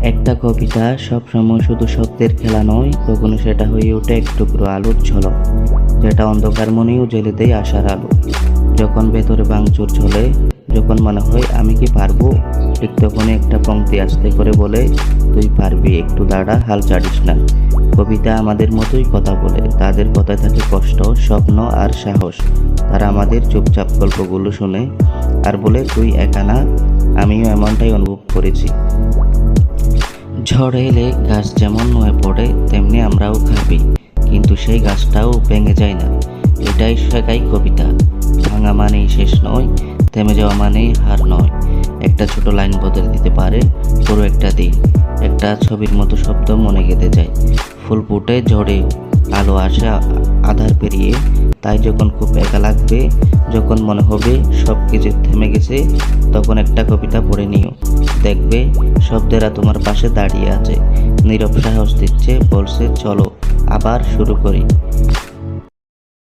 একটা কবিতা সবসময় শুধু শব্দের খেলা নয়, কখনো সেটা হয়ে ওঠে এক টুকরো আলোর ঝলক, যেটা অন্ধকার মনেও জ্বেলে দেয় আশার আলো। যখন ভেতরে ভাঙচুর চলে, যখন মনে হয় আমি কি পারবো, ঠিক তখনই একটা পংক্তি আস্তে করে বলে, তুই পারবি, একটু দাঁড়া, হাল ছাড়িস না। কবিতা আমাদের মতোই কথা বলে, তাদের কথায় থাকে কষ্ট, স্বপ্ন আর সাহস। তারা আমাদের চুপচাপ গল্পগুলো শুনে আর বলে, তুই একা না, আমিও এমনটাই অনুভব করেছি। ঝড় এলে গাছ যেমন নুয়ে পড়ে, তেমনি আমরাও ভাবি, কিন্তু সেই গাছটাও ভেঙে যায় না। এটাই শেখায় কবিতা, ভাঙা মানেই শেষ নয়, থেমে যাওয়া মানেই হার নয়। একটা ছোট লাইন বদলে দিতে পারে পুরো একটা দিন, একটা ছবির মতো শব্দ মনে গেঁথে যায়। ফুল ফুটে ঝড়ে, আলো আসে আধার পেরিয়ে। তাই যখন খুব একা লাগবে, যখন মনে হবে সব কিছু থেমে গেছে, তখন একটা কবিতা পড়ে নিও। দেখবে শব্দেরা তোমার পাশে দাঁড়িয়ে আছে, নীরব সাহস দিচ্ছে, বলছে চলো আবার শুরু করি।